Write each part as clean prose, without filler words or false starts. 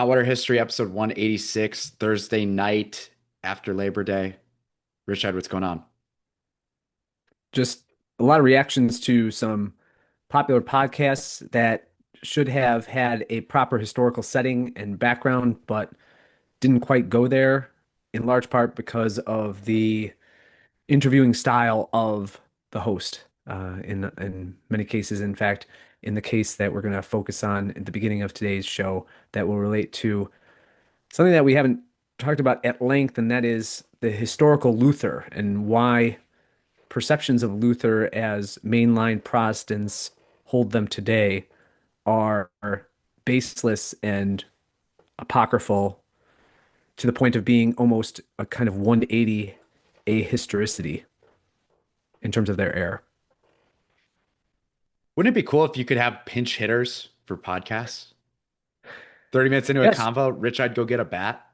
Water History, episode 186, Thursday night after Labor Day. Richard, what's going on? Just a lot of reactions to some popular podcasts that should have had a proper historical setting and background, but didn't quite go there, in large part because of the interviewing style of the host. In many cases, in fact, in the case that we're going to focus on at the beginning of today's show, that will relate to something that we haven't talked about at length, and that is the historical Luther and why perceptions of Luther as mainline Protestants hold them today are baseless and apocryphal to the point of being almost a kind of 180 ahistoricity in terms of their error. Wouldn't it be cool if you could have pinch hitters for podcasts? 30 minutes into a Yes, convo, Rich, I'd go get a bat.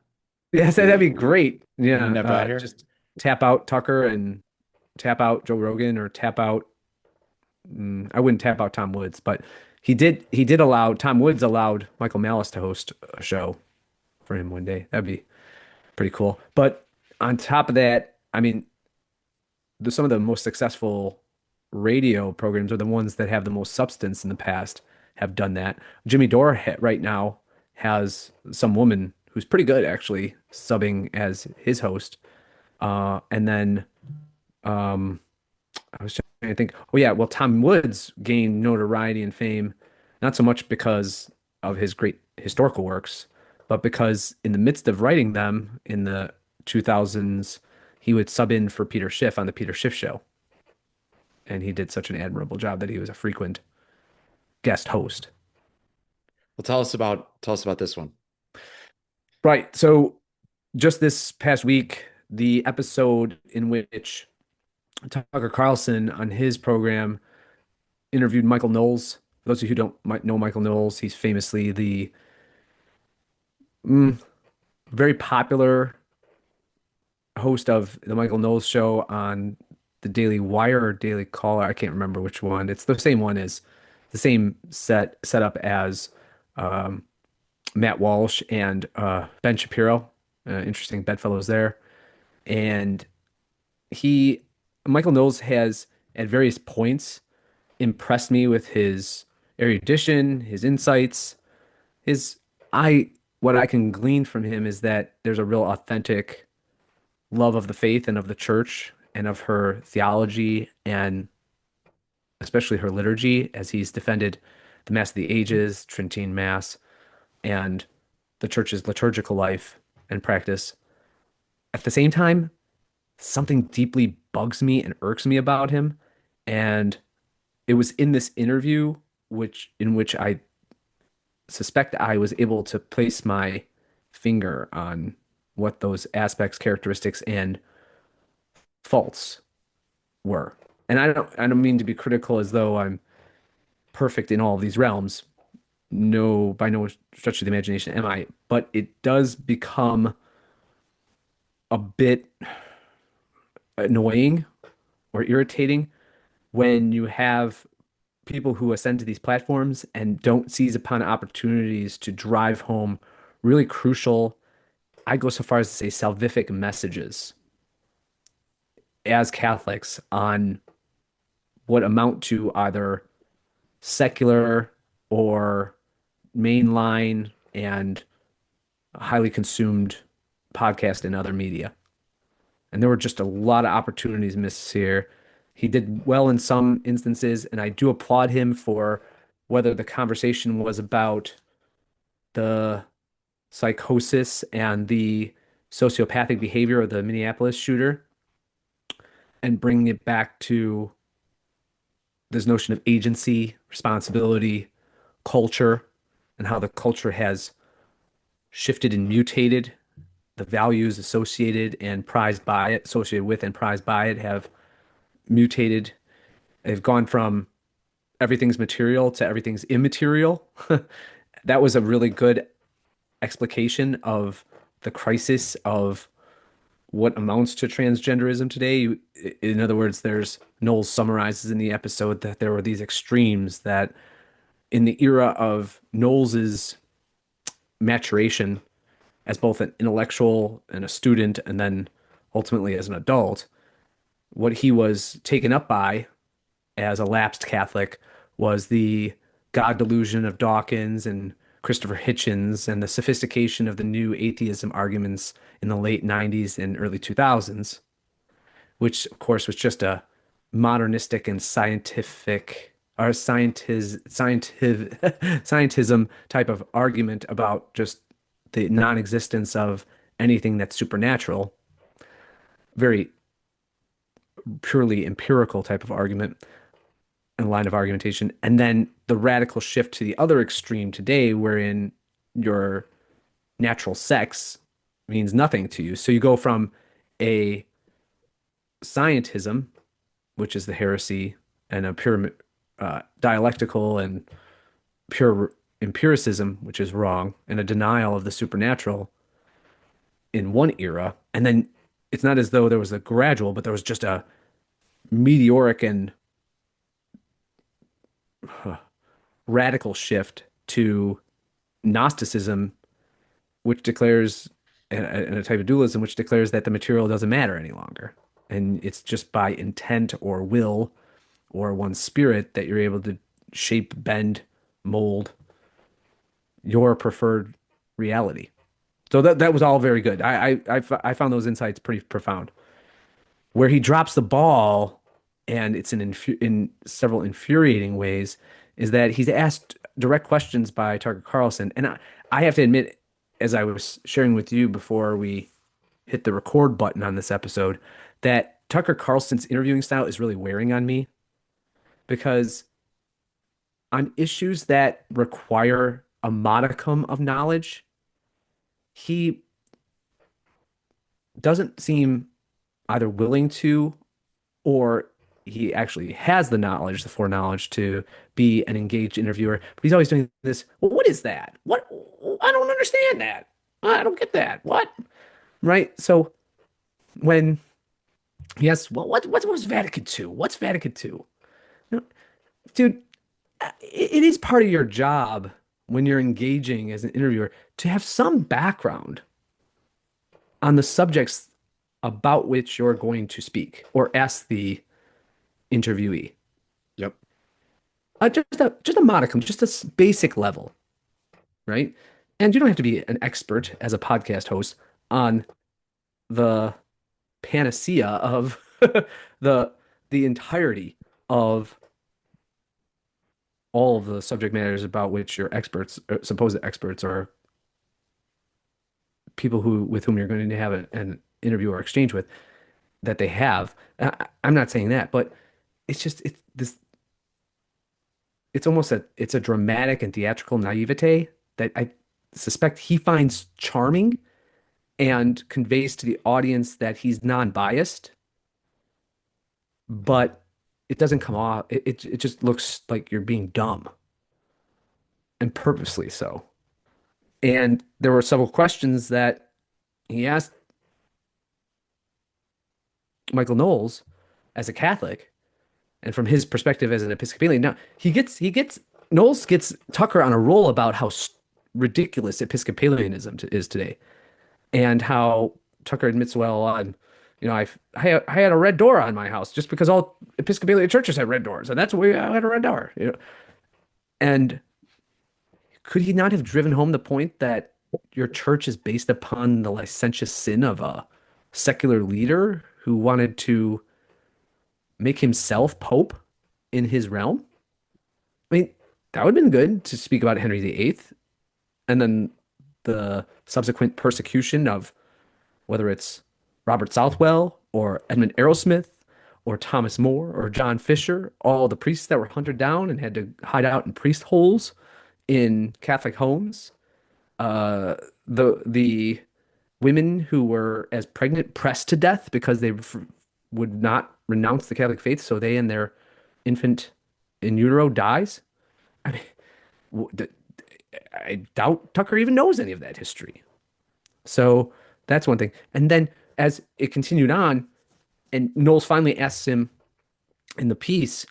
yes, that'd be great. Bring Yeah, that bat here. just tap out Tucker and tap out Joe Rogan or tap out. I wouldn't tap out Tom Woods, but he did allow Tom Woods allowed Michael Malice to host a show for him one day. That'd be pretty cool. But on top of that, I mean, some of the most successful radio programs are the ones that have the most substance in the past have done that. Jimmy Dore right now has some woman who's pretty good actually subbing as his host. And then I was trying to think, oh yeah, well Tom Woods gained notoriety and fame not so much because of his great historical works, but because in the midst of writing them in the 2000s, he would sub in for Peter Schiff on the Peter Schiff show. And he did such an admirable job that he was a frequent guest host. Well, tell us about this one. Right. So just this past week, the episode in which Tucker Carlson on his program interviewed Michael Knowles. For those of you who don't might know Michael Knowles, he's famously the mm, very popular host of the Michael Knowles show on the Daily Wire or Daily Caller. I can't remember which one. It's the same one as the same setup as um, Matt Walsh and Ben Shapiro. Interesting bedfellows there. And he, Michael Knowles has at various points impressed me with his erudition, his insights, his I what I can glean from him is that there's a real authentic love of the faith and of the church and of her theology and especially her liturgy as he's defended the Mass of the Ages, Tridentine Mass, and the church's liturgical life and practice. At the same time, something deeply bugs me and irks me about him. And it was in this interview in which I suspect I was able to place my finger on what those aspects, characteristics, and faults were. And I don't mean to be critical as though I'm perfect in all of these realms. No, by no stretch of the imagination am I, but it does become a bit annoying or irritating when you have people who ascend to these platforms and don't seize upon opportunities to drive home really crucial, I go so far as to say salvific messages as Catholics on what amount to either secular or mainline and highly consumed podcast and other media. And there were just a lot of opportunities missed here. He did well in some instances, and I do applaud him for whether the conversation was about the psychosis and the sociopathic behavior of the Minneapolis shooter and bringing it back to this notion of agency, responsibility, culture, and how the culture has shifted and mutated. The values associated and prized by it, associated with and prized by it, have mutated. They've gone from everything's material to everything's immaterial. That was a really good explication of the crisis of what amounts to transgenderism today. In other words, there's Knowles summarizes in the episode that there were these extremes that in the era of Knowles's maturation as both an intellectual and a student, and then ultimately as an adult, what he was taken up by as a lapsed Catholic was the God delusion of Dawkins and Christopher Hitchens and the sophistication of the new atheism arguments in the late 90s and early 2000s, which of course was just a modernistic and scientific or scientism type of argument about just the non-existence of anything that's supernatural, very purely empirical type of argument and line of argumentation. And then the radical shift to the other extreme today, wherein your natural sex means nothing to you. So you go from a scientism, which is the heresy, and a pure dialectical and pure empiricism, which is wrong, and a denial of the supernatural in one era. And then it's not as though there was a gradual, but there was just a meteoric and radical shift to Gnosticism, which declares, and a type of dualism, which declares that the material doesn't matter any longer. And it's just by intent or will or one's spirit that you're able to shape, bend, mold your preferred reality. So that was all very good. I found those insights pretty profound. Where he drops the ball, and it's in several infuriating ways, is that he's asked direct questions by Tucker Carlson, and I have to admit, as I was sharing with you before we hit the record button on this episode, that Tucker Carlson's interviewing style is really wearing on me because on issues that require a modicum of knowledge, he doesn't seem either willing to, or he actually has the knowledge, the foreknowledge to be an engaged interviewer. But he's always doing this. Well, what is that? What? I don't understand that. I don't get that. What? Right? So when yes, well, what was Vatican II? What's Vatican II? No, dude, it is part of your job when you're engaging as an interviewer to have some background on the subjects about which you're going to speak or ask the interviewee. Yep. Just a modicum, just a basic level, right? And you don't have to be an expert as a podcast host on the panacea of the the entirety of all of the subject matters about which your experts, supposed experts, or people who with whom you're going to have an interview or exchange with, that they have. I'm not saying that, but it's just it's this. It's almost it's a dramatic and theatrical naivete that I suspect he finds charming and conveys to the audience that he's non-biased, but it doesn't come off. It just looks like you're being dumb and purposely so. And there were several questions that he asked Michael Knowles as a Catholic and from his perspective as an Episcopalian. Now he gets Knowles gets Tucker on a roll about how ridiculous Episcopalianism is today, and how Tucker admits, well, I had a red door on my house just because all Episcopalian churches had red doors, and that's why I had a red door. And could he not have driven home the point that your church is based upon the licentious sin of a secular leader who wanted to make himself Pope in his realm? I mean, that would have been good to speak about Henry VIII and then the subsequent persecution of whether it's Robert Southwell or Edmund Arrowsmith or Thomas More or John Fisher, all the priests that were hunted down and had to hide out in priest holes in Catholic homes. Uh, the women who were as pregnant pressed to death because they would not renounce the Catholic faith, so they and their infant in utero dies. I mean, I doubt Tucker even knows any of that history. So that's one thing. And then as it continued on, and Knowles finally asks him in the piece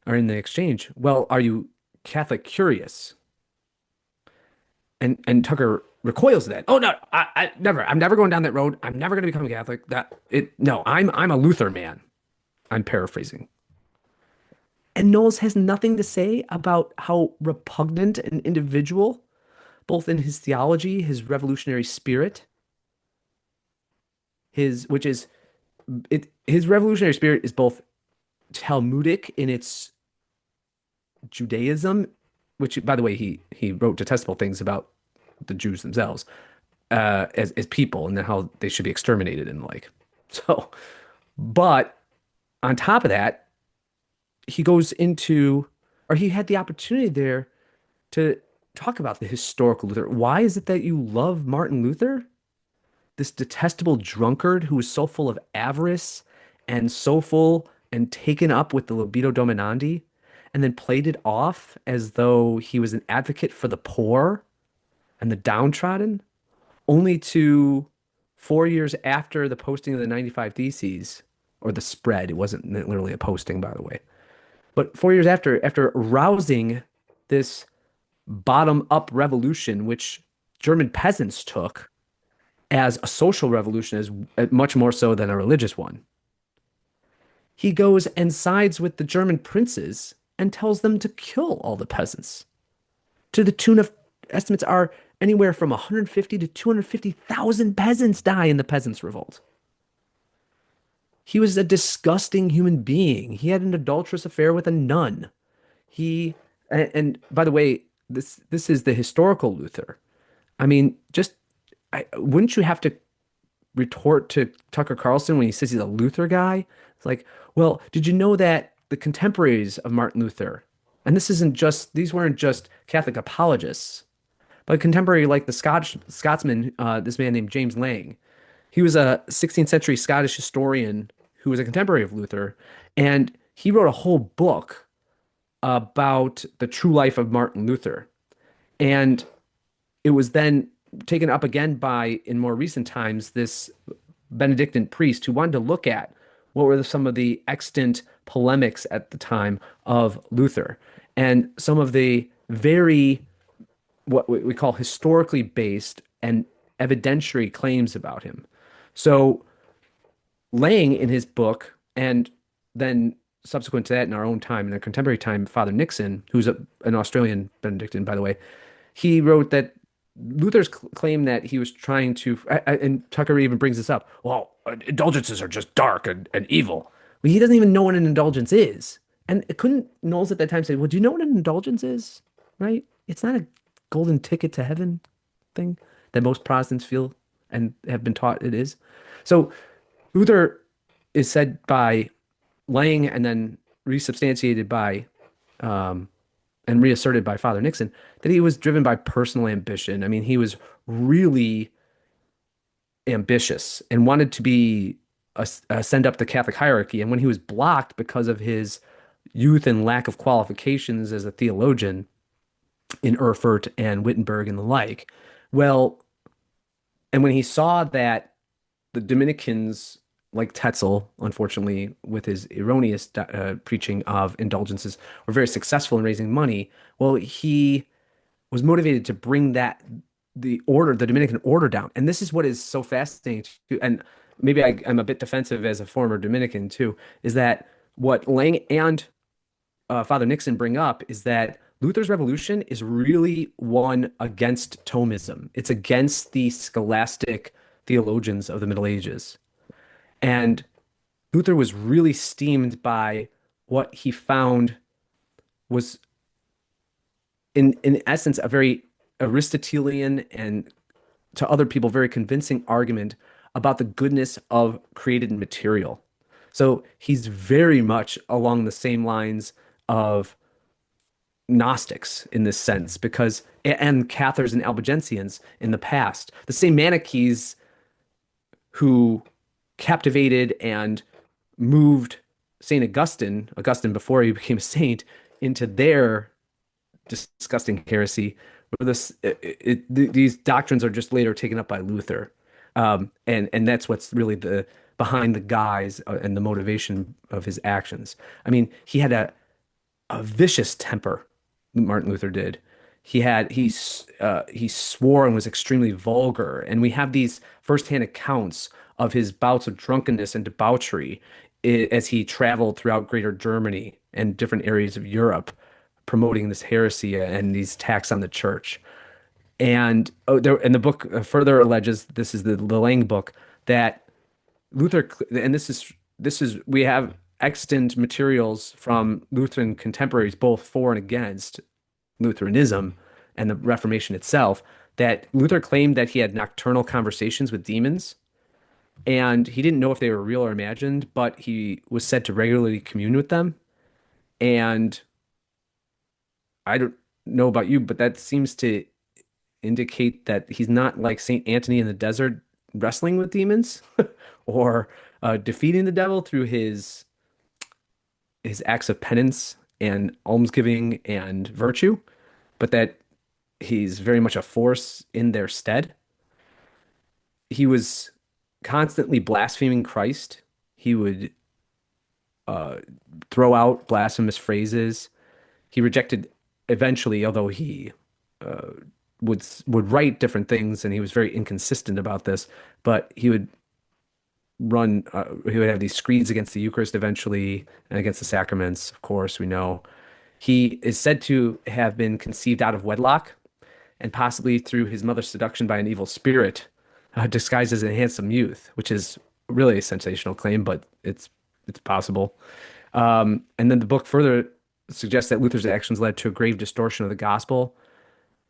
or in the exchange, well, are you Catholic curious? And Tucker recoils at that. Oh no, I never. I'm never going down that road. I'm never going to become a Catholic. That it. No, I'm a Luther man. I'm paraphrasing. And Knowles has nothing to say about how repugnant an individual, both in his theology, his revolutionary spirit, his which is his revolutionary spirit is both Talmudic in its Judaism, which by the way he wrote detestable things about the Jews themselves as people and then how they should be exterminated and the like. So, but on top of that, he goes into, or he had the opportunity there to talk about the historical Luther. Why is it that you love Martin Luther? This detestable drunkard who was so full of avarice and so full and taken up with the libido dominandi, and then played it off as though he was an advocate for the poor and the downtrodden, only to 4 years after the posting of the 95 Theses, or the spread, it wasn't literally a posting, by the way, but 4 years after rousing this bottom up revolution, which German peasants took as a social revolution, as much more so than a religious one, he goes and sides with the German princes and tells them to kill all the peasants to the tune of estimates are anywhere from 150 to 250,000 peasants die in the peasants' revolt. He was a disgusting human being. He had an adulterous affair with a nun. He and by the way, this is the historical Luther. I mean, just wouldn't you have to retort to Tucker Carlson when he says he's a Luther guy? It's like, well, did you know that the contemporaries of Martin Luther, and these weren't just Catholic apologists, but contemporary like the Scotsman, this man named James Lang. He was a 16th century Scottish historian who was a contemporary of Luther, and he wrote a whole book about the true life of Martin Luther. And it was then taken up again by, in more recent times, this Benedictine priest who wanted to look at what were some of the extant polemics at the time of Luther and some of the very, what we call historically based and evidentiary claims about him. So Lang in his book, and then subsequent to that in our own time, in our contemporary time, Father Nixon, who's an Australian Benedictine, by the way, he wrote that Luther's claim that he was trying to, and Tucker even brings this up, well, indulgences are just dark and evil. Well, he doesn't even know what an indulgence is. And couldn't Knowles at that time say, well, do you know what an indulgence is? Right? It's not a golden ticket to heaven thing that most Protestants feel and have been taught it is. So Luther is said by Lang and then resubstantiated by and reasserted by Father Nixon that he was driven by personal ambition. I mean, he was really ambitious and wanted to be ascend up the Catholic hierarchy. And when he was blocked because of his youth and lack of qualifications as a theologian in Erfurt and Wittenberg and the like, well, and when he saw that the Dominicans, like Tetzel, unfortunately, with his erroneous preaching of indulgences, were very successful in raising money. Well, he was motivated to bring the Dominican order down. And this is what is so fascinating, too, and maybe I'm a bit defensive as a former Dominican too, is that what Lang and Father Nixon bring up is that Luther's revolution is really one against Thomism. It's against the scholastic theologians of the Middle Ages. And Luther was really steamed by what he found was, in essence, a very Aristotelian and to other people very convincing argument about the goodness of created material. So he's very much along the same lines of Gnostics in this sense, because and Cathars and Albigensians in the past, the same Manichees who captivated and moved Saint Augustine before he became a saint, into their disgusting heresy. Where these doctrines are just later taken up by Luther, and that's what's really the behind the guise and the motivation of his actions. I mean, he had a vicious temper, Martin Luther did. He swore and was extremely vulgar, and we have these firsthand accounts of his bouts of drunkenness and debauchery as he traveled throughout Greater Germany and different areas of Europe, promoting this heresy and these attacks on the church. And the book further alleges, this is the Lang book, that Luther, and this is we have extant materials from Lutheran contemporaries, both for and against Lutheranism and the Reformation itself, that Luther claimed that he had nocturnal conversations with demons, and he didn't know if they were real or imagined, but he was said to regularly commune with them. And I don't know about you, but that seems to indicate that he's not like Saint Anthony in the desert wrestling with demons or defeating the devil through his acts of penance and almsgiving and virtue, but that he's very much a force in their stead. He was constantly blaspheming Christ. He would uh, throw out blasphemous phrases. He rejected eventually, although he uh, would write different things, and he was very inconsistent about this. But he would have these screeds against the Eucharist eventually, and against the sacraments. Of course, we know he is said to have been conceived out of wedlock, and possibly through his mother's seduction by an evil spirit, disguised as a handsome youth, which is really a sensational claim, but it's possible. And then the book further suggests that Luther's actions led to a grave distortion of the gospel.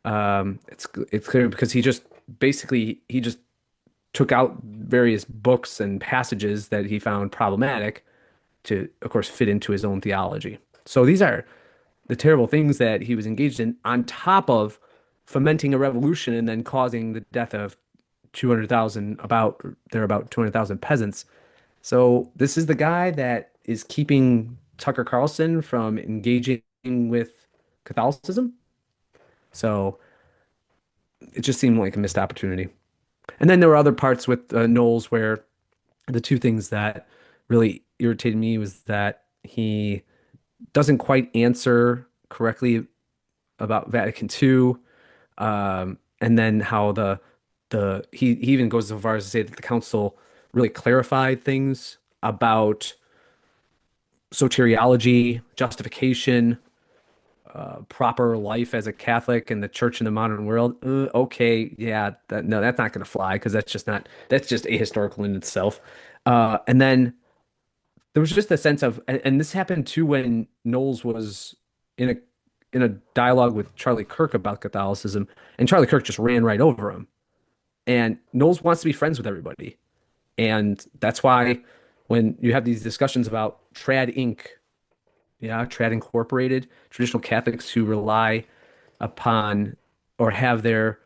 It's clear because he just took out various books and passages that he found problematic to, of course, fit into his own theology. So these are the terrible things that he was engaged in, on top of fomenting a revolution and then causing the death of 200,000, about 200,000 peasants. So this is the guy that is keeping Tucker Carlson from engaging with Catholicism. So it just seemed like a missed opportunity. And then there were other parts with Knowles where the two things that really irritated me was that he doesn't quite answer correctly about Vatican II, and then how he even goes so far as to say that the council really clarified things about soteriology, justification, proper life as a Catholic and the church in the modern world. Okay, yeah, no, that's not going to fly because that's just ahistorical in itself. And then there was just a sense of, and this happened too when Knowles was in a in a dialogue with Charlie Kirk about Catholicism, and Charlie Kirk just ran right over him. And Knowles wants to be friends with everybody, and that's why when you have these discussions about Trad Inc., yeah, Trad Incorporated, traditional Catholics who rely upon or have their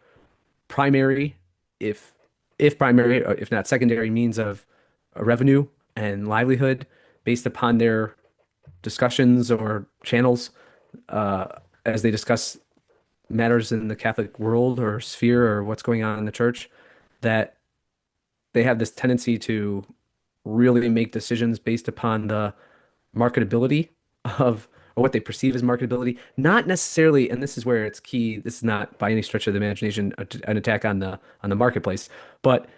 primary, if primary, or if not secondary, means of revenue and livelihood based upon their discussions or channels uh, as they discuss matters in the Catholic world or sphere or what's going on in the church, that they have this tendency to really make decisions based upon the marketability of, or what they perceive as marketability, not necessarily, and this is where it's key, this is not by any stretch of the imagination an attack on the marketplace, but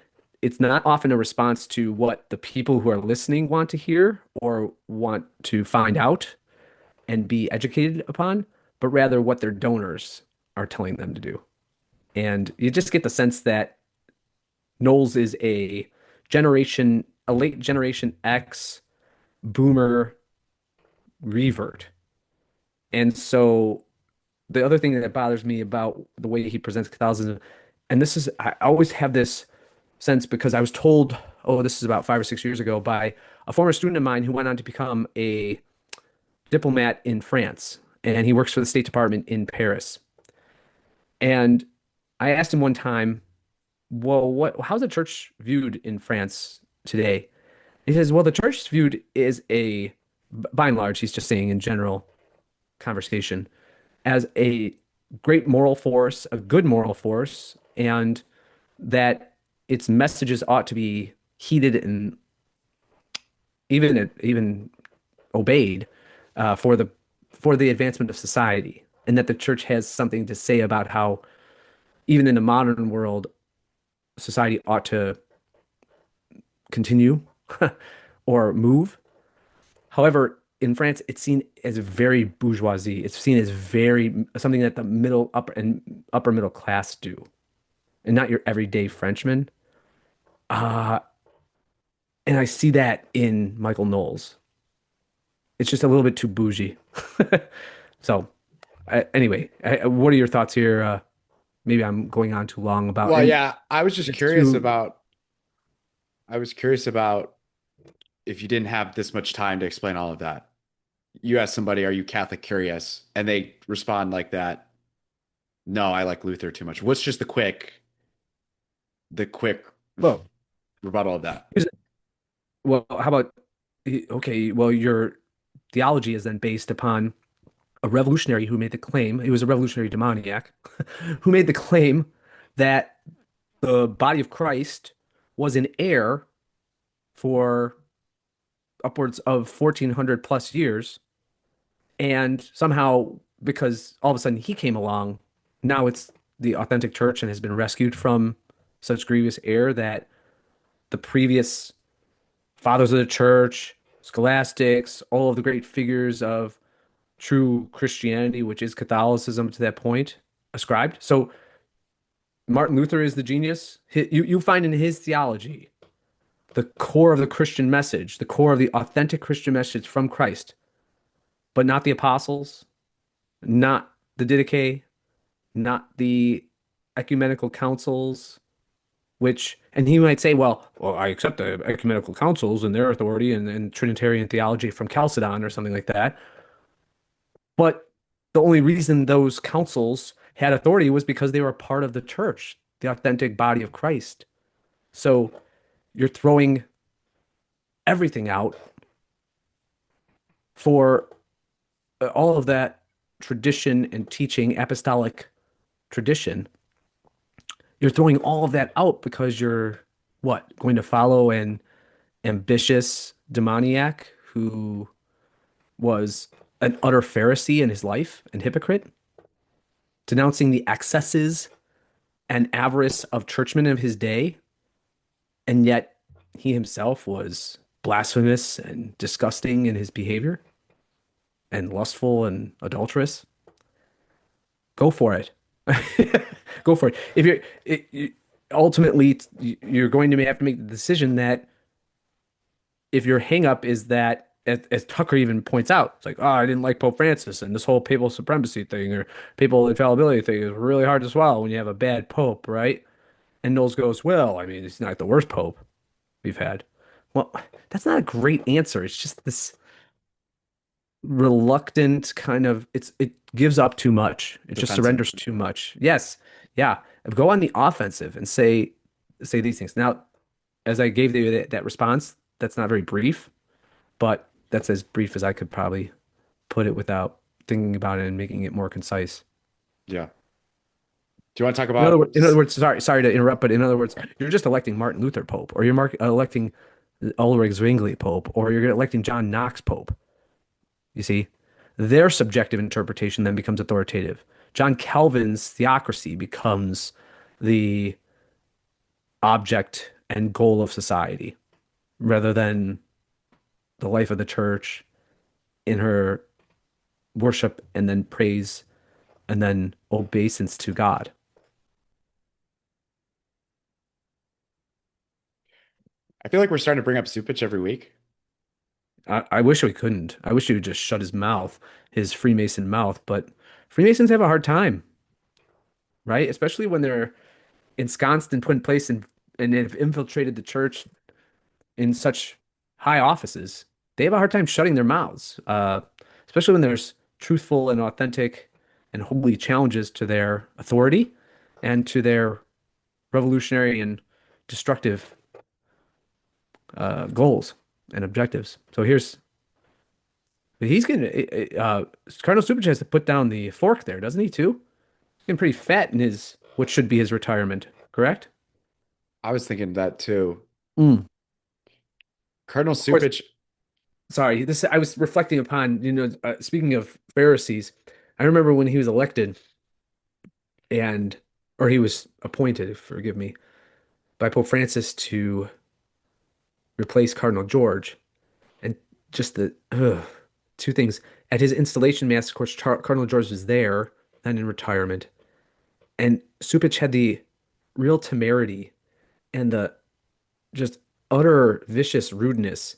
it's not often a response to what the people who are listening want to hear or want to find out and be educated upon, but rather what their donors are telling them to do. And you just get the sense that Knowles is a late generation X boomer revert. And so the other thing that bothers me about the way he presents Catholicism, and this is, I always have this sense because I was told, oh, this is about 5 or 6 years ago, by a former student of mine who went on to become a diplomat in France, and he works for the State Department in Paris. And I asked him one time, well, how's the church viewed in France today? He says, well, the church is viewed as by and large, he's just saying in general conversation, as a great moral force, a good moral force, and that its messages ought to be heeded and even obeyed for the advancement of society. and that the church has something to say about how, even in the modern world, society ought to continue or move. However, in France, it's seen as very bourgeoisie. It's seen as very something that the middle, upper, and upper middle class do, and not your everyday Frenchman. Uh, and I see that in Michael Knowles. It's just a little bit too bougie. So, anyway, what are your thoughts here? Maybe I'm going on too long about, Well, and yeah, I was just it's curious too, about I was curious about if you didn't have this much time to explain all of that. You ask somebody, "Are you Catholic curious?" and they respond like that. No, I like Luther too much. What's just the quick well, rebuttal of that? here's, well, how about, okay, well, your theology is then based upon a revolutionary who made the claim, he was a revolutionary demoniac, who made the claim that the body of Christ was in error for upwards of 1400 plus years. And somehow, because all of a sudden he came along, now it's the authentic church and has been rescued from such grievous error that the previous fathers of the church, scholastics, all of the great figures of true Christianity, which is Catholicism to that point, ascribed. So Martin Luther is the genius. You find in his theology the core of the Christian message, the core of the authentic Christian message from Christ, but not the apostles, not the Didache, not the ecumenical councils, which, and he might say, well, I accept the ecumenical councils and their authority and Trinitarian theology from Chalcedon or something like that. But the only reason those councils had authority was because they were part of the church, the authentic body of Christ. So you're throwing everything out for all of that tradition and teaching, apostolic tradition. You're throwing all of that out because you're what? Going to follow an ambitious demoniac who was an utter Pharisee in his life and hypocrite, denouncing the excesses and avarice of churchmen of his day, and yet he himself was blasphemous and disgusting in his behavior and lustful and adulterous. Go for it. Go for it. If ultimately you're going to have to make the decision that if your hangup is that, as Tucker even points out, it's like, oh, I didn't like Pope Francis, and this whole papal supremacy thing or papal infallibility thing is really hard to swallow when you have a bad pope, right? And Knowles goes, well, I mean, he's not the worst pope we've had. Well, that's not a great answer. It's just this reluctant kind of, it gives up too much. It just Defensive. surrenders too much. Yes. Yeah. Go on the offensive and say these things. Now, as I gave you that response, that's not very brief, but that's as brief as I could probably put it without thinking about it and making it more concise. Yeah. Do you want to talk about? In other words, sorry to interrupt, but in other words, you're just electing Martin Luther Pope, or electing Ulrich Zwingli Pope, or you're electing John Knox Pope. You see, their subjective interpretation then becomes authoritative. John Calvin's theocracy becomes the object and goal of society rather than the life of the church in her worship and then praise and then obeisance to God. I feel like we're starting to bring up Supich every week. I wish we couldn't. I wish he would just shut his mouth, his Freemason mouth, but Freemasons have a hard time, right? Especially when they're ensconced and put in place and have infiltrated the church in such high offices. They have a hard time shutting their mouths, especially when there's truthful and authentic and holy challenges to their authority and to their revolutionary and destructive goals and objectives. So he's getting Cardinal Stupich has to put down the fork there, doesn't he too? He's getting pretty fat in his what should be his retirement, correct? I was thinking that too. Mm. Cardinal Of course, Supich. sorry. This I was reflecting upon. Speaking of Pharisees, I remember when he was elected and, or he was appointed, forgive me, by Pope Francis to replace Cardinal George. And just two things. At his installation mass, of course, Cardinal George was there and in retirement. And Supich had the real temerity and the just utter vicious rudeness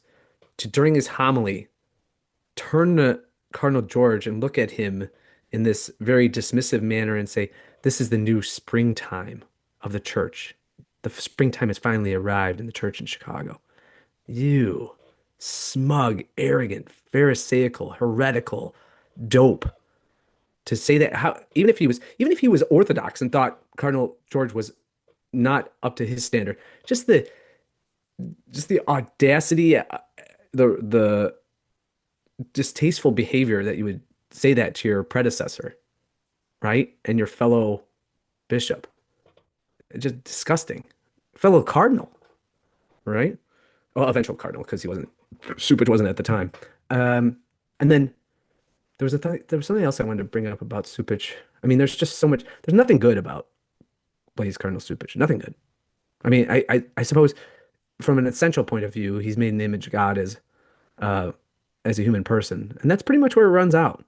to, during his homily, turn to Cardinal George and look at him in this very dismissive manner and say, "This is the new springtime of the church. The springtime has finally arrived in the church in Chicago." You smug, arrogant, pharisaical, heretical dope to say that. How even if he was orthodox and thought Cardinal George was not up to his standard, just the audacity, the distasteful behavior that you would say that to your predecessor, right? And your fellow bishop. Just disgusting. Fellow cardinal, right? Well, eventual cardinal because he wasn't Supich wasn't at the time. Um, and then there was something else I wanted to bring up about Supich. I mean, there's just so much. There's nothing good about Blaise Cardinal Supich. Nothing good. I mean, I suppose from an essential point of view, he's made in the image of God uh, as a human person, and that's pretty much where it runs out.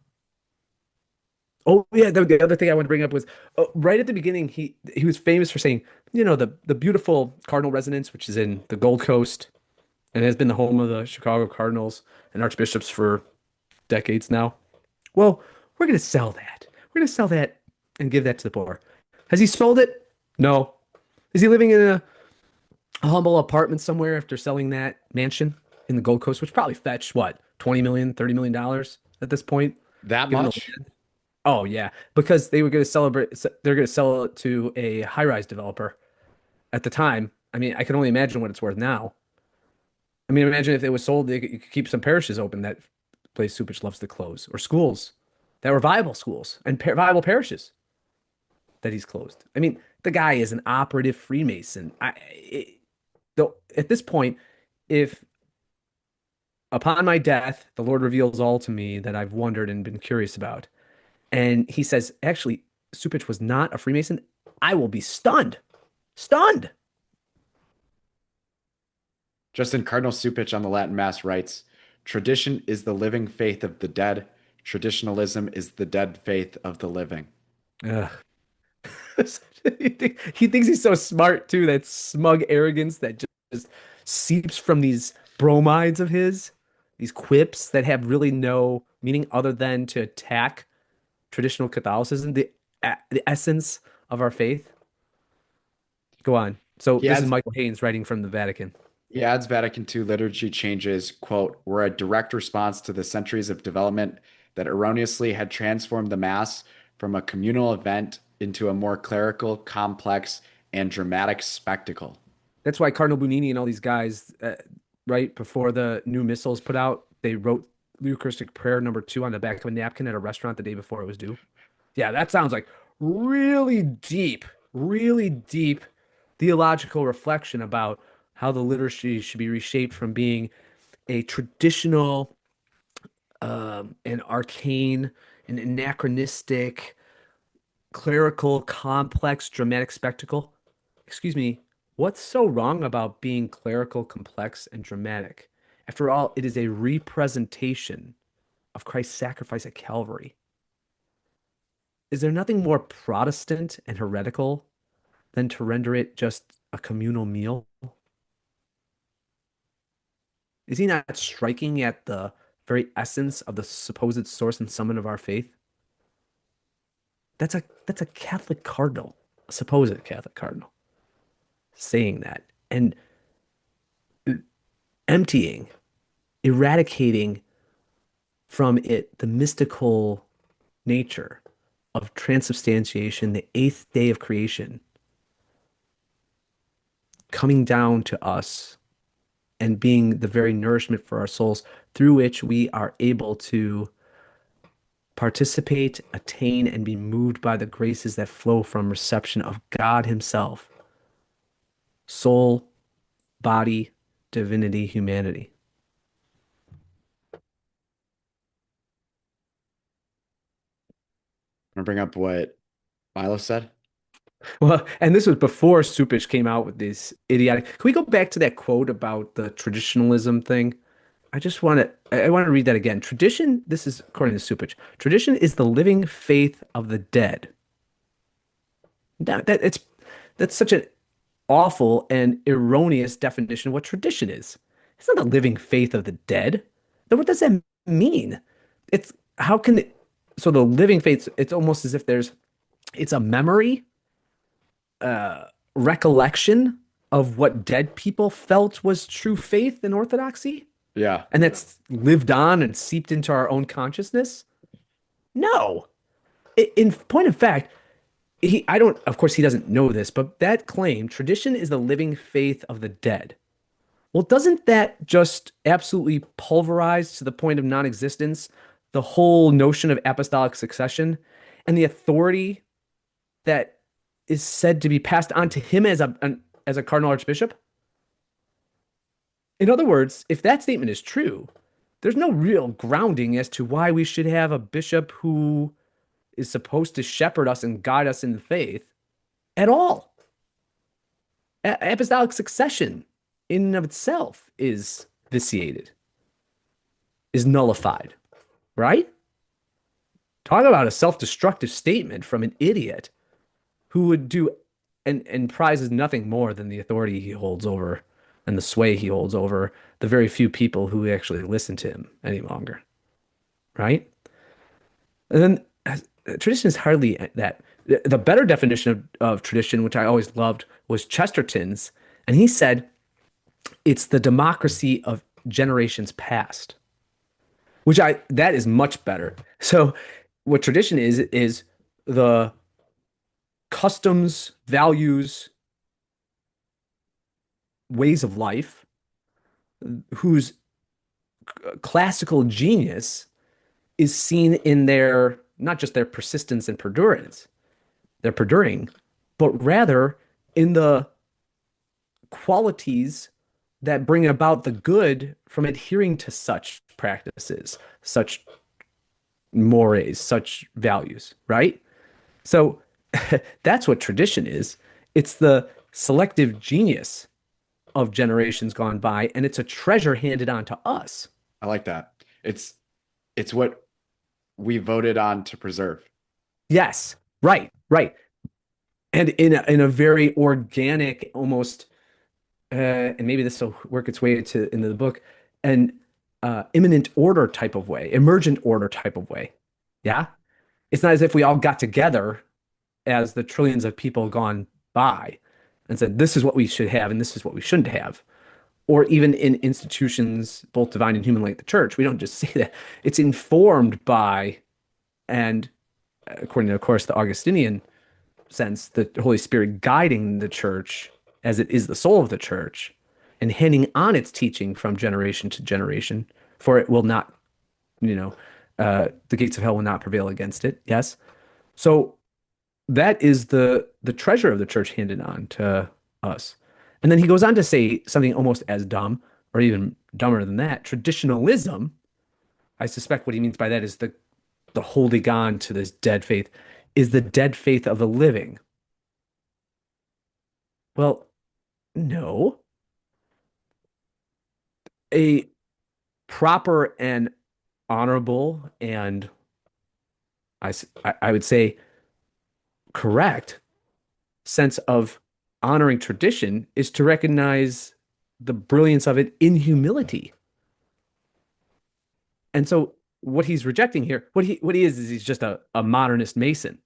Oh yeah, the other thing I want to bring up was right at the beginning, he was famous for saying, the beautiful Cardinal residence, which is in the Gold Coast and has been the home of the Chicago Cardinals and archbishops for decades now. Well, we're going to sell that. We're going to sell that and give that to the poor. Has he sold it? No. Is he living in a humble apartment somewhere after selling that mansion in the Gold Coast, which probably fetched what, 20 million, $30 million at this point, That given the much? Oh yeah, because they were going to they're going to sell it to a high-rise developer at the time. I mean, I can only imagine what it's worth now. I mean, imagine if it was sold, you could keep some parishes open that place Supich loves to close, or schools that were viable schools and viable parishes that he's closed. I mean, the guy is an operative Freemason. Though at this point, if upon my death the Lord reveals all to me that I've wondered and been curious about, and he says, actually, Supich was not a Freemason, I will be stunned. Stunned. Justin Cardinal Supich on the Latin Mass writes, "Tradition is the living faith of the dead. Traditionalism is the dead faith of the living." Ugh. He thinks he's so smart too. That smug arrogance that just seeps from these bromides of his, these quips that have really no meaning other than to attack traditional Catholicism, the essence of our faith. Go on. So He this is adds, Michael Haynes writing from the Vatican. he adds Vatican II liturgy changes, quote, "were a direct response to the centuries of development that erroneously had transformed the Mass from a communal event into a more clerical, complex, and dramatic spectacle." That's why Cardinal Bunini and all these guys, right before the new missals put out, they wrote Eucharistic prayer number 2 on the back of a napkin at a restaurant the day before it was due. Yeah, that sounds like really deep theological reflection about how the liturgy should be reshaped from being a traditional, and arcane, and anachronistic, clerical, complex, dramatic spectacle. Excuse me, what's so wrong about being clerical, complex, and dramatic? After all, it is a representation of Christ's sacrifice at Calvary. Is there nothing more Protestant and heretical than to render it just a communal meal? Is he not striking at the very essence of the supposed source and summit of our faith? That's a Catholic cardinal, a supposed Catholic cardinal, saying that and emptying, eradicating from it the mystical nature of transubstantiation, the eighth day of creation, coming down to us and being the very nourishment for our souls through which we are able to participate, attain, and be moved by the graces that flow from reception of God Himself, soul, body, divinity, humanity. I'm gonna bring up what Milo said. Well, and this was before Supich came out with this idiotic. Can we go back to that quote about the traditionalism thing? I want to read that again. Tradition, this is according to Supich. Tradition is the living faith of the dead. That's such an awful and erroneous definition of what tradition is. It's not the living faith of the dead. Then what does that mean? It's how can it, so the living faith, it's almost as if it's a memory, recollection of what dead people felt was true faith and orthodoxy, Yeah, and that's lived on and seeped into our own consciousness. No. In point of fact, I don't, of course, he doesn't know this, but that claim, tradition is the living faith of the dead. Well, doesn't that just absolutely pulverize to the point of non-existence the whole notion of apostolic succession and the authority that is said to be passed on to him as a cardinal archbishop? In other words, if that statement is true, there's no real grounding as to why we should have a bishop who is supposed to shepherd us and guide us in the faith at all. Apostolic succession in and of itself is vitiated, is nullified, right? Talk about a self-destructive statement from an idiot who would do and prizes nothing more than the authority he holds over and the sway he holds over the very few people who actually listen to him any longer, right? And then tradition is hardly that. The better definition of tradition, which I always loved, was Chesterton's. And he said it's the democracy of generations past, that is much better. So, what tradition is the customs, values, ways of life whose classical genius is seen in their not just their persistence and perdurance, their perduring, but rather in the qualities that bring about the good from adhering to such practices, such mores, such values, right? So that's what tradition is. It's the selective genius of generations gone by, and it's a treasure handed on to us. I like that. It's what we voted on to preserve. Yes, right, right. And in a very organic, almost and maybe this will work its way into the book, an imminent order type of way, emergent order type of way. Yeah. It's not as if we all got together as the trillions of people gone by and said, this is what we should have and this is what we shouldn't have. Or even in institutions, both divine and human, like the church, we don't just say that. It's informed by, and according to, of course, the Augustinian sense, the Holy Spirit guiding the church as it is the soul of the church and handing on its teaching from generation to generation, for it will not, you know, the gates of hell will not prevail against it. Yes. So that is the treasure of the church handed on to us. And then he goes on to say something almost as dumb or even dumber than that. Traditionalism, I suspect what he means by that is the holding on to this dead faith is the dead faith of the living. Well, no. A proper and honorable and I would say correct sense of honoring tradition is to recognize the brilliance of it in humility. And so what he's rejecting here, what he is he's just a modernist Mason.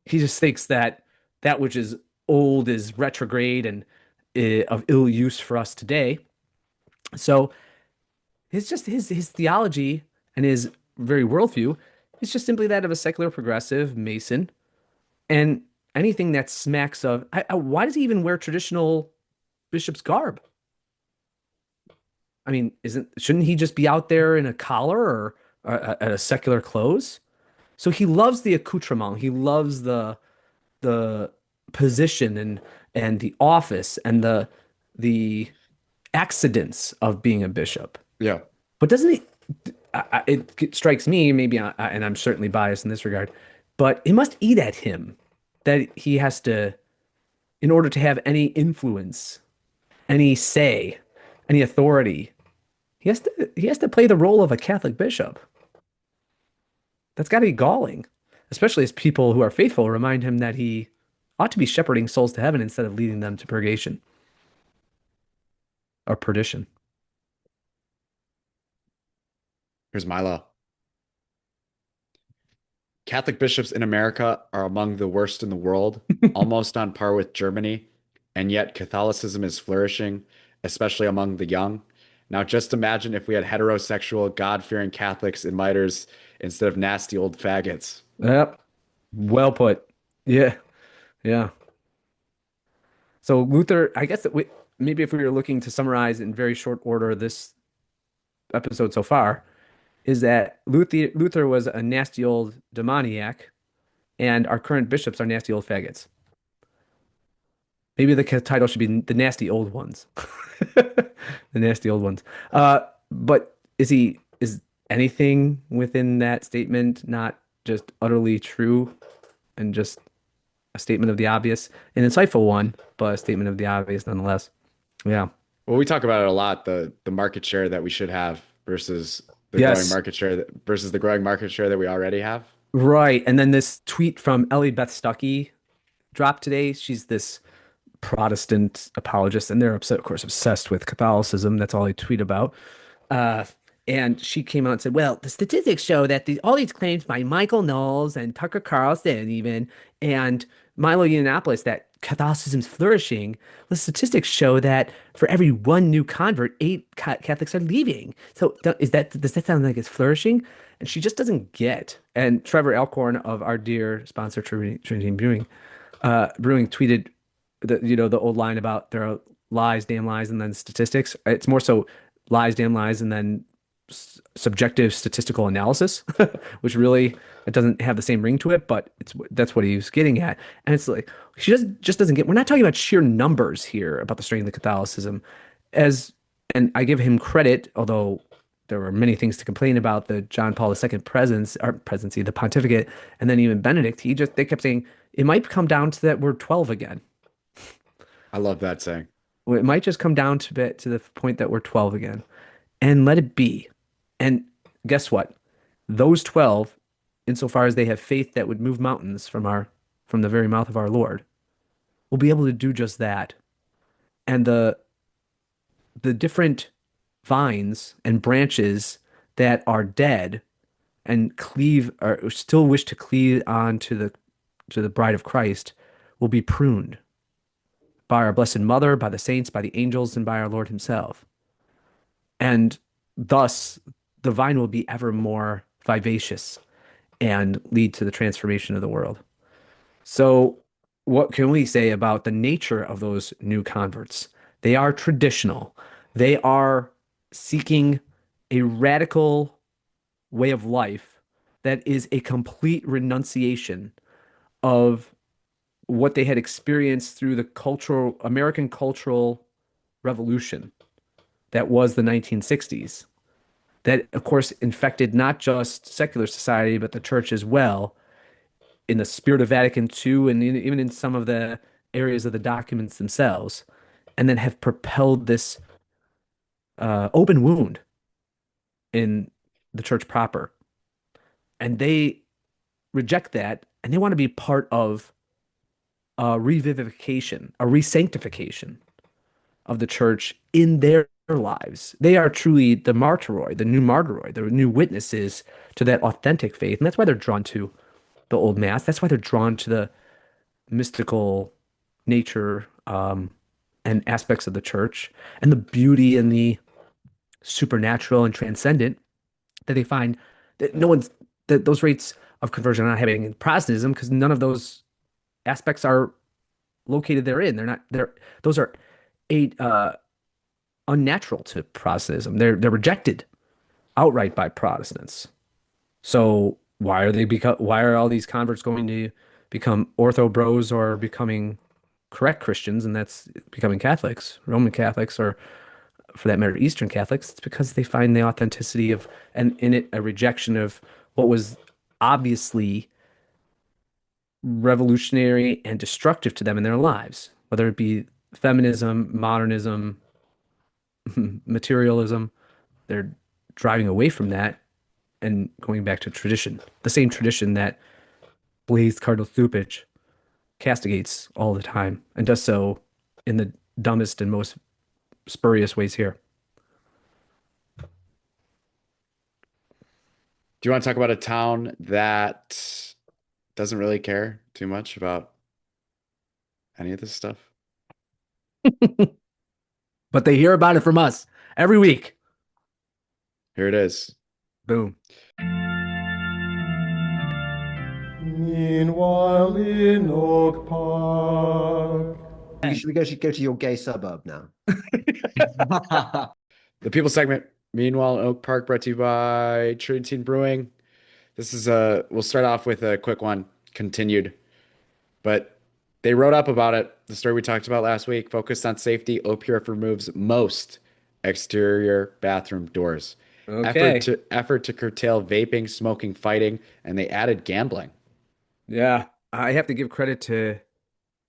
He just thinks that that which is old is retrograde and of ill use for us today. So it's just his theology and his very worldview is just simply that of a secular progressive Mason. And anything that smacks of why does he even wear traditional bishop's garb? I mean, isn't shouldn't he just be out there in a collar or at a secular clothes? So he loves the accoutrement. He loves the position and the office and the accidents of being a bishop. Yeah. But doesn't he? It strikes me, maybe, and I'm certainly biased in this regard, But it must eat at him that he has to, in order to have any influence, any say, any authority, he has to play the role of a Catholic bishop. That's got to be galling, especially as people who are faithful remind him that he ought to be shepherding souls to heaven instead of leading them to purgation or perdition. Here's Milo. Catholic bishops in America are among the worst in the world, almost on par with Germany, and yet Catholicism is flourishing, especially among the young. Now, just imagine if we had heterosexual, God-fearing Catholics in miters instead of nasty old faggots. Yep. Well put. Yeah. Yeah. So Luther, I guess that maybe if we were looking to summarize in very short order this episode so far, is that Luther was a nasty old demoniac, and our current bishops are nasty old faggots. Maybe the title should be the nasty old ones. The nasty old ones. But is anything within that statement not just utterly true and just a statement of the obvious? An insightful one, but a statement of the obvious nonetheless. Yeah. Well, we talk about it a lot, the market share that we should have versus the growing Yes. market share versus the growing market share that we already have. Right. And then this tweet from Ellie Beth Stuckey dropped today. She's this Protestant apologists, and they're of course, obsessed with Catholicism. That's all they tweet about. Uh, and she came out and said, "Well, the statistics show that all these claims by Michael Knowles and Tucker Carlson, even and Milo Yiannopoulos, that Catholicism's flourishing. The statistics show that for every one new convert, eight Catholics are leaving. So, does that sound like it's flourishing?" And she just doesn't get. And Trevor Alcorn of our dear sponsor Trinity Brewing tweeted the old line about there are lies, damn lies, and then statistics. It's more so lies, damn lies, and then subjective statistical analysis, which really it doesn't have the same ring to it, but that's what he was getting at. And it's like she just doesn't get. We're not talking about sheer numbers here about the strength of Catholicism, as and I give him credit, although there were many things to complain about the John Paul II presence or presidency, the pontificate, and then even Benedict. They kept saying it might come down to that we're 12 again. I love that saying. Well, it might just come down to the point that we're 12 again, and let it be. And guess what? Those 12, insofar as they have faith that would move mountains from the very mouth of our Lord, will be able to do just that. And the different vines and branches that are dead and cleave or still wish to cleave on to the bride of Christ will be pruned by our Blessed Mother, by the saints, by the angels, and by our Lord Himself. And thus, the vine will be ever more vivacious and lead to the transformation of the world. So, what can we say about the nature of those new converts? They are traditional. They are seeking a radical way of life that is a complete renunciation of what they had experienced through the American cultural revolution that was the 1960s. That, of course, infected not just secular society, but the church as well, in the spirit of Vatican II and even in some of the areas of the documents themselves, and then have propelled this open wound in the church proper. And they reject that, and they want to be part of a revivification, a resanctification of the church in their lives. They are truly the martyroi, the new martyroi, the new witnesses to that authentic faith. And that's why they're drawn to the old mass. That's why they're drawn to the mystical nature and aspects of the church and the beauty and the supernatural and transcendent that they find that that those rates of conversion are not happening in Protestantism because none of those aspects are located therein. Those are eight unnatural to Protestantism. They're rejected outright by Protestants. So why are all these converts going to become ortho bros or becoming correct Christians, and that's becoming Catholics, Roman Catholics, or for that matter, Eastern Catholics? It's because they find the authenticity of, and in it, a rejection of what was obviously revolutionary and destructive to them in their lives, whether it be feminism, modernism, materialism. They're driving away from that and going back to tradition, the same tradition that Blaise Cardinal Stupich castigates all the time and does so in the dumbest and most spurious ways here. Do you want to talk about a town that doesn't really care too much about any of this stuff? But they hear about it from us every week. Here it is. Boom. Meanwhile in Oak Park. We should go to your gay suburb now. The People segment, meanwhile, in Oak Park, brought to you by Trinity Brewing. This is we'll start off with a quick one, continued. But they wrote up about it. The story we talked about last week focused on safety. OPRF removes most exterior bathroom doors. Okay. Effort to curtail vaping, smoking, fighting, and they added gambling. Yeah. I have to give credit to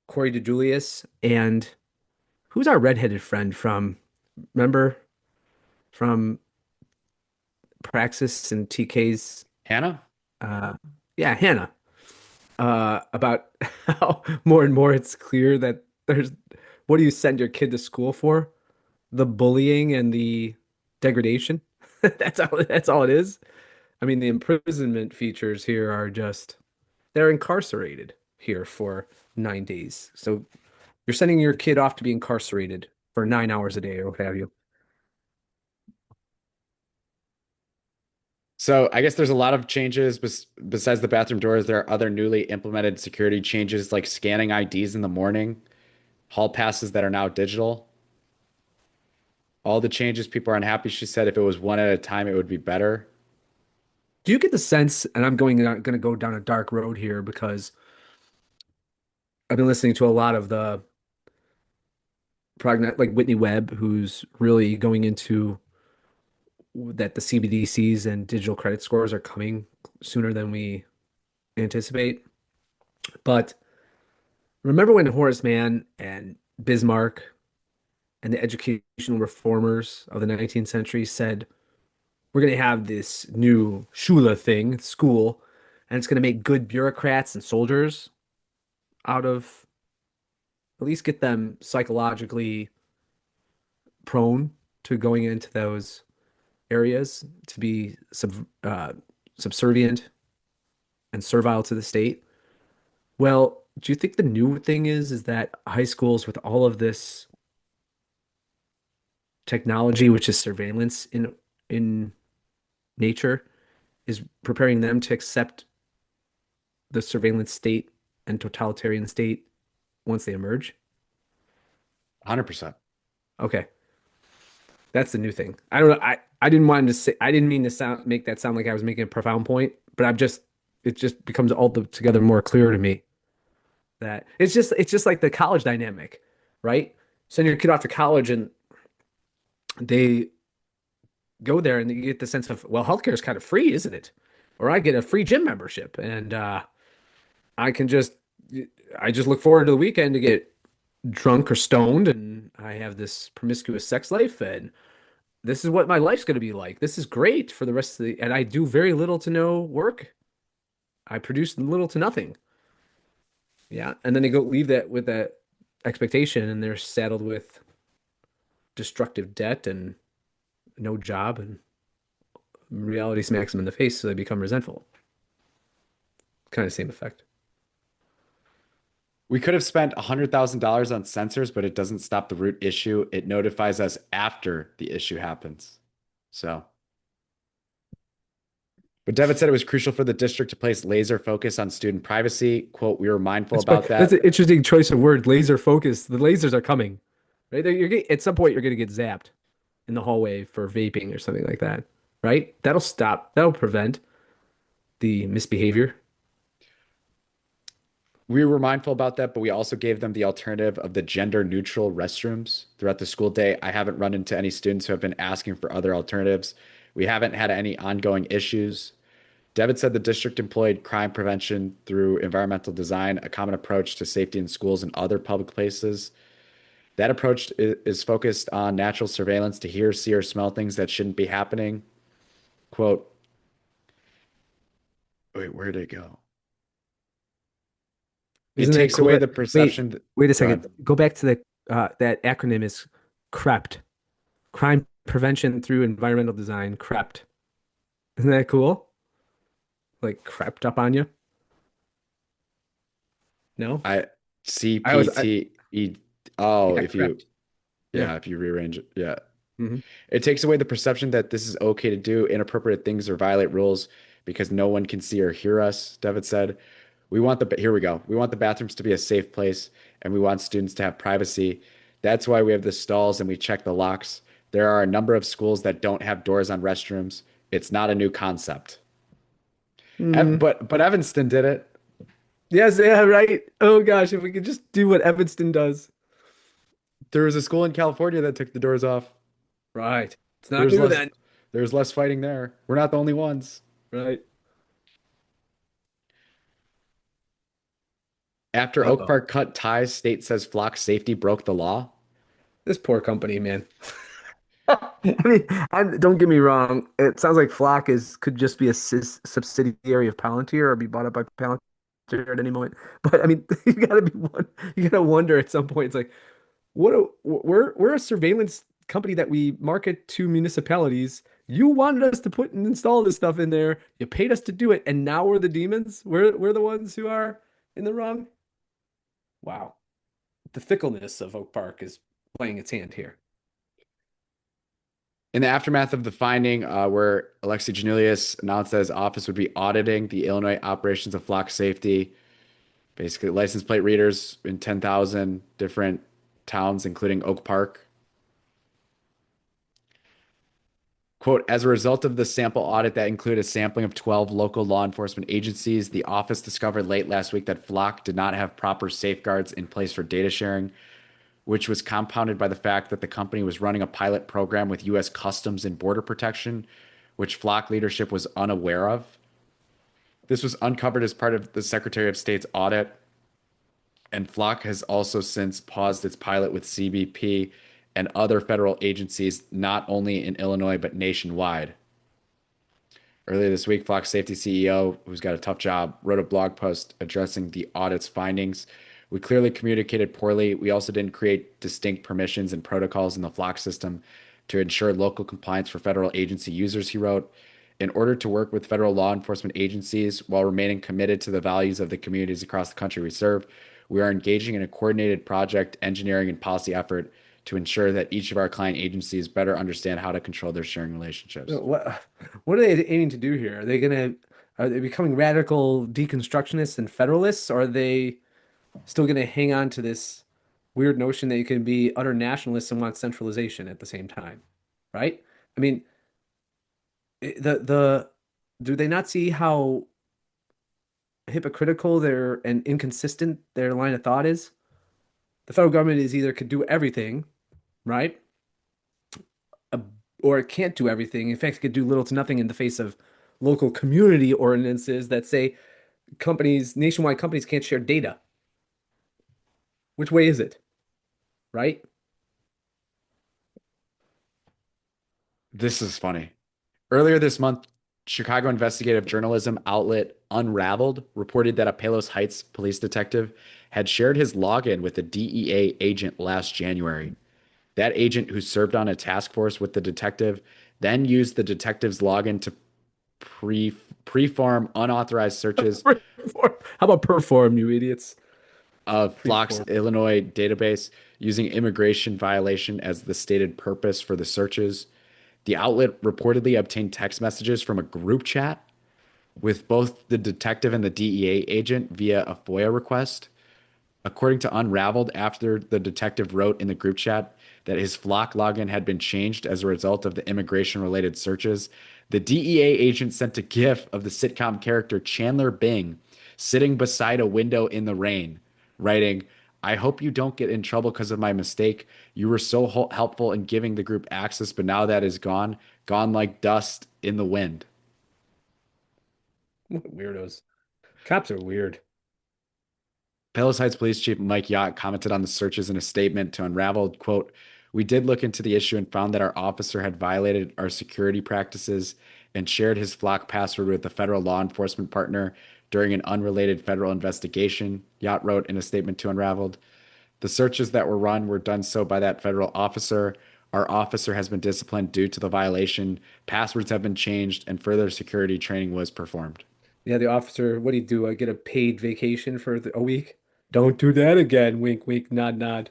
Corey DeJulius and who's our redheaded friend from, remember, from Praxis and TK's, Hannah? uh, yeah, Hannah, about how more and more it's clear that there's, what do you send your kid to school for? The bullying and the degradation. That's all it is. I mean, the imprisonment features here are just they're incarcerated here for 9 days. So you're sending your kid off to be incarcerated for 9 hours a day or what have you. So I guess there's a lot of changes besides the bathroom doors. There are other newly implemented security changes like scanning IDs in the morning, hall passes that are now digital. All the changes, people are unhappy. She said if it was one at a time, it would be better. Do you get the sense, and I'm going to go down a dark road here because I've been listening to a lot of the prognet like Whitney Webb, who's really going into that the CBDCs and digital credit scores are coming sooner than we anticipate. But remember when Horace Mann and Bismarck and the educational reformers of the 19th century said, we're going to have this new Schule thing, school, and it's going to make good bureaucrats and soldiers out of, at least get them psychologically prone to going into those areas to be subservient and servile to the state. Well, do you think the new thing is that high schools with all of this technology, which is surveillance in nature, is preparing them to accept the surveillance state and totalitarian state once they emerge? 100%. Okay, that's the new thing. I don't know. I didn't want to say. I didn't mean to make that sound like I was making a profound point, but it just becomes all together more clear to me that it's just like the college dynamic, right? Send your kid off to college and they go there and you get the sense of, well, healthcare is kind of free, isn't it? Or I get a free gym membership and I can just I just look forward to the weekend to get drunk or stoned and I have this promiscuous sex life and this is what my life's going to be like. This is great for the rest of the and I do very little to no work. I produce little to nothing. Yeah, and then they go leave that with that expectation and they're saddled with destructive debt and no job and reality smacks them in the face so they become resentful. Kind of same effect. We could have spent $100,000 on sensors, but it doesn't stop the root issue. It notifies us after the issue happens. So, but Devitt said it was crucial for the district to place laser focus on student privacy. Quote, we were mindful about That's an that. interesting choice of word. Laser focus. The lasers are coming. Right? At some point, you're going to get zapped in the hallway for vaping or something like that. Right? That'll stop. That'll prevent the misbehavior. We were mindful about that, but we also gave them the alternative of the gender neutral restrooms throughout the school day. I haven't run into any students who have been asking for other alternatives. We haven't had any ongoing issues. Devitt said the district employed crime prevention through environmental design, a common approach to safety in schools and other public places. That approach is focused on natural surveillance to hear, see, or smell things that shouldn't be happening. Quote, wait, where did it go? It Isn't that takes cool away that, the wait, perception that, wait a go second. ahead. Go back to that acronym is CREPT. Crime Prevention Through Environmental Design, CREPT. Isn't that cool? Like crept up on you? No? I I was, I, CPTE. Oh, yeah, if you, crept. Yeah. yeah, if you rearrange it, yeah. Hmm. It takes away the perception that this is okay to do inappropriate things or violate rules because no one can see or hear us, Devitt said. Here we go. We want the bathrooms to be a safe place and we want students to have privacy. That's why we have the stalls and we check the locks. There are a number of schools that don't have doors on restrooms. It's not a new concept. Mm. But Evanston did it. Yes, yeah, right. Oh gosh, if we could just do what Evanston does. There was a school in California that took the doors off. Right. It's not There's new less then. there's less fighting there. We're not the only ones. Right. After Oak Uh-oh. Park cut ties, state says flock safety broke the law. This poor company, man. I mean, don't get me wrong. It sounds like Flock could just be a subsidiary of Palantir or be bought up by Palantir at any moment. But I mean, you gotta wonder at some point. It's like, we're a surveillance company that we market to municipalities. You wanted us to put and install this stuff in there. You paid us to do it, and now we're the demons. We're the ones who are in the wrong. Wow, the fickleness of Oak Park is playing its hand here. In the aftermath of the finding, where Alexei Janulius announced that his office would be auditing the Illinois operations of flock safety, basically license plate readers in 10,000 different towns, including Oak Park. Quote, as a result of the sample audit that included a sampling of 12 local law enforcement agencies, the office discovered late last week that Flock did not have proper safeguards in place for data sharing, which was compounded by the fact that the company was running a pilot program with U.S. Customs and Border Protection, which Flock leadership was unaware of. This was uncovered as part of the Secretary of State's audit, and Flock has also since paused its pilot with CBP and other federal agencies, not only in Illinois, but nationwide. Earlier this week, Flock Safety CEO, who's got a tough job, wrote a blog post addressing the audit's findings. We clearly communicated poorly. We also didn't create distinct permissions and protocols in the Flock system to ensure local compliance for federal agency users, he wrote. In order to work with federal law enforcement agencies while remaining committed to the values of the communities across the country we serve, we are engaging in a coordinated project, engineering, and policy effort to ensure that each of our client agencies better understand how to control their sharing relationships. What are they aiming to do here? Are they becoming radical deconstructionists and federalists, or are they still gonna hang on to this weird notion that you can be utter nationalists and want centralization at the same time? Right? I mean, the do they not see how hypocritical and inconsistent their line of thought is? The federal government is either could do everything, right? uh, or it can't do everything. In fact, it could do little to nothing in the face of local community ordinances that say nationwide companies can't share data. Which way is it? Right? This is funny. Earlier this month, Chicago investigative journalism outlet Unraveled reported that a Palos Heights police detective had shared his login with a DEA agent last January. That agent, who served on a task force with the detective, then used the detective's login to pre preform unauthorized searches How about perform, you idiots? of Flock's Preform. Illinois database using immigration violation as the stated purpose for the searches. The outlet reportedly obtained text messages from a group chat with both the detective and the DEA agent via a FOIA request. According to Unraveled, after the detective wrote in the group chat that his Flock login had been changed as a result of the immigration related searches, the DEA agent sent a GIF of the sitcom character Chandler Bing sitting beside a window in the rain, writing, I hope you don't get in trouble because of my mistake. You were so helpful in giving the group access, but now that is gone, gone like dust in the wind. What weirdos. Cops are weird. Palos Heights Police Chief Mike Yacht commented on the searches in a statement to Unravel, quote, "We did look into the issue and found that our officer had violated our security practices and shared his flock password with a federal law enforcement partner during an unrelated federal investigation," Yacht wrote in a statement to Unraveled. "The searches that were run were done so by that federal officer. Our officer has been disciplined due to the violation. Passwords have been changed and further security training was performed." Yeah, the officer, what do you do? I get a paid vacation for a week? Don't do that again. Wink, wink, nod, nod.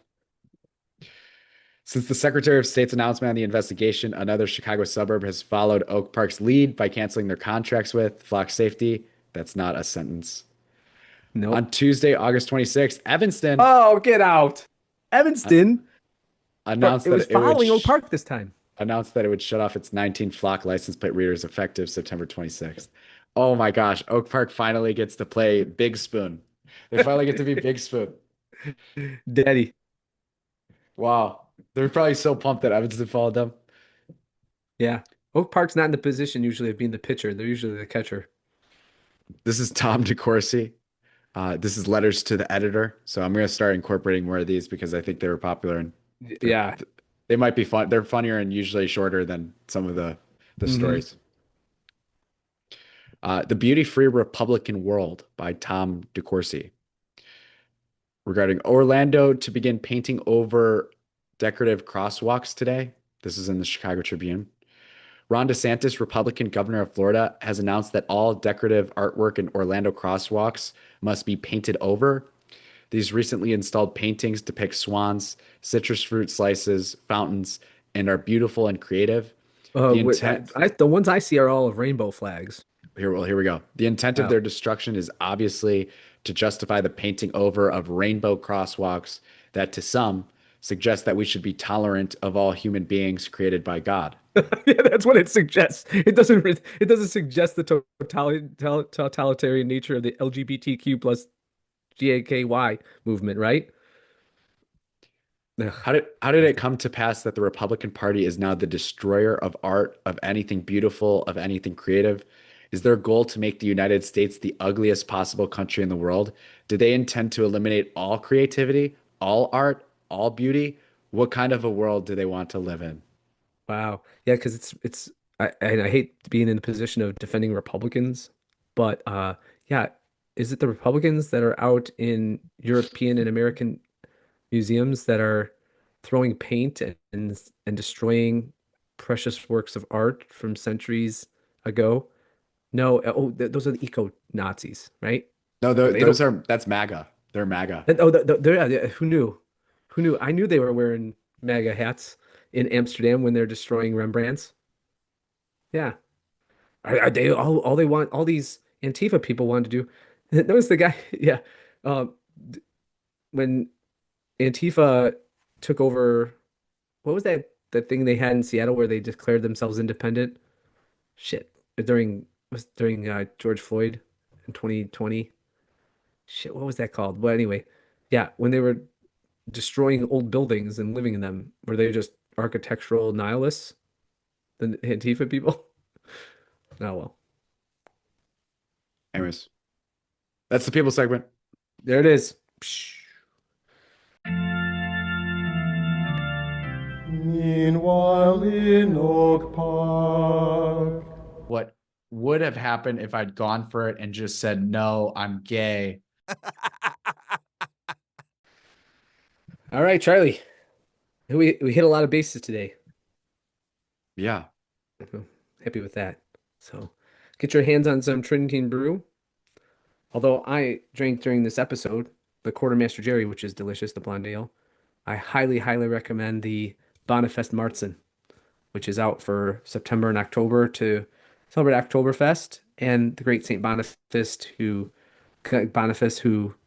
Since the Secretary of State's announcement on the investigation, another Chicago suburb has followed Oak Park's lead by canceling their contracts with Flock Safety. That's not a sentence. On Nope. Tuesday, August 26th, Evanston Oh, get out. uh, Evanston, or announced it was that it would following Oak Park this time. announced that it would shut off its 19 Flock license plate readers effective September 26th. Oh my gosh, Oak Park finally gets to play Big Spoon. They finally get to be Big Spoon. Daddy. Wow. They're probably so pumped that Evanston followed them. Yeah. Oak Park's not in the position usually of being the pitcher. They're usually the catcher. This is Tom DeCourcy. This is letters to the editor. So I'm going to start incorporating more of these because I think they were popular and they're, Yeah. they might be fun. They're funnier and usually shorter than some of the Hmm. stories. The Beauty-Free Republican World by Tom DeCourcy. Regarding Orlando to begin painting over decorative crosswalks today. This is in the Chicago Tribune. Ron DeSantis, Republican governor of Florida, has announced that all decorative artwork in Orlando crosswalks must be painted over. These recently installed paintings depict swans, citrus fruit slices, fountains, and are beautiful and creative. The intent The ones I see are all of rainbow flags. here we go. The intent of Oh. their destruction is obviously to justify the painting over of rainbow crosswalks that to some suggest that we should be tolerant of all human beings created by God. Yeah, that's what it suggests. It doesn't suggest the totalitarian nature of the LGBTQ plus GAKY movement, right? Ugh. How did it come to pass that the Republican Party is now the destroyer of art, of anything beautiful, of anything creative? Is their goal to make the United States the ugliest possible country in the world? Do they intend to eliminate all creativity, all art, all beauty? What kind of a world do they want to live in? Wow. Yeah, because I hate being in the position of defending Republicans, but yeah, is it the Republicans that are out in European and American museums that are throwing paint and destroying precious works of art from centuries ago? No, those are the eco Nazis, right? No, Or they don't. that's MAGA. They're MAGA. Oh, yeah, who knew? Who knew? I knew they were wearing MAGA hats in Amsterdam when they're destroying Rembrandts. Yeah, are they all they want? All these Antifa people wanted to do. Notice the guy. Yeah, um, when Antifa took over, what was that thing they had in Seattle where they declared themselves independent? Shit, during George Floyd in 2020. Shit, what was that called? Well, anyway, yeah, when they were destroying old buildings and living in them, were they just architectural nihilists, the Antifa people? Oh well, Anyways, that's the people segment. there it is. Psh. Meanwhile in Oak Park. What would have happened if I'd gone for it and just said, no, I'm gay? All right, Charlie, we hit a lot of bases today. Yeah. I'm happy with that. So, get your hands on some Trinity Brew. Although I drank during this episode the Quartermaster Jerry, which is delicious, the blonde ale. I highly, highly recommend the Bonifest Marzen, which is out for September and October to celebrate Oktoberfest, and the great Saint Boniface who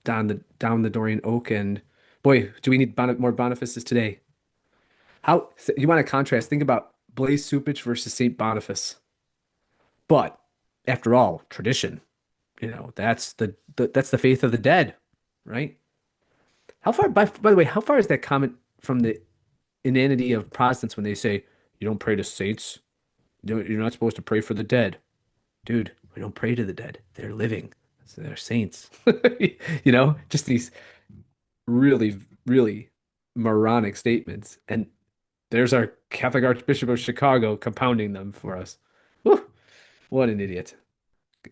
downed the Dorian Oak. And boy, do we need more Bonifaces today. How you want to contrast? Think about Blaise Supich versus Saint Boniface. But after all, tradition, that's that's the faith of the dead, right? How far, by the way, how far is that comment from the inanity of Protestants when they say you don't pray to saints? You're not supposed to pray for the dead, dude. We don't pray to the dead. They're living. So they're saints. Just these really, really moronic statements. And there's our Catholic Archbishop of Chicago compounding them for us. Whew, what an idiot.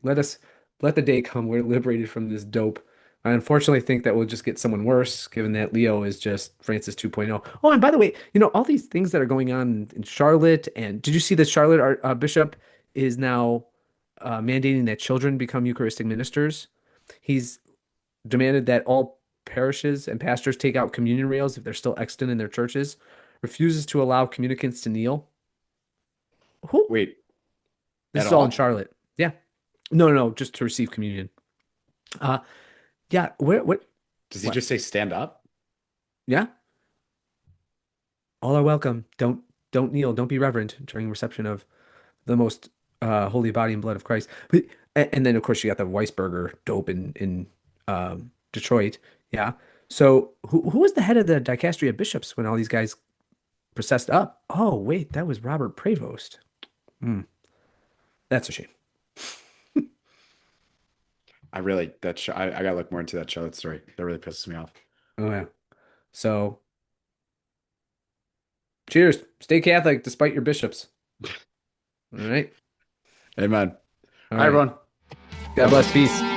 Let us let the day come. We're liberated from this dope. I unfortunately think that we'll just get someone worse, given that Leo is just Francis 2.0. Oh, and by the way, all these things that are going on in Charlotte, and did you see that Charlotte bishop is now mandating that children become Eucharistic ministers? He's demanded that all parishes and pastors take out communion rails if they're still extant in their churches, refuses to allow communicants to kneel. Who? Wait, This at is all in all? Charlotte. Yeah. No, no, no, just to receive communion. Uh, yeah. Does he What? just say stand up? Yeah. All are welcome. Don't kneel. Don't be reverent during reception of the most holy body and blood of Christ. But and then of course you got the Weisberger dope in Detroit. Yeah. So who was the head of the dicastery of bishops when all these guys processed up? Oh wait, that was Robert Prevost. Hmm. That's a shame. I gotta look more into that Charlotte story. That really pisses me off. Oh yeah. So cheers. Stay Catholic despite your bishops. All right. Amen. All Hi, right. everyone. God bless. Peace.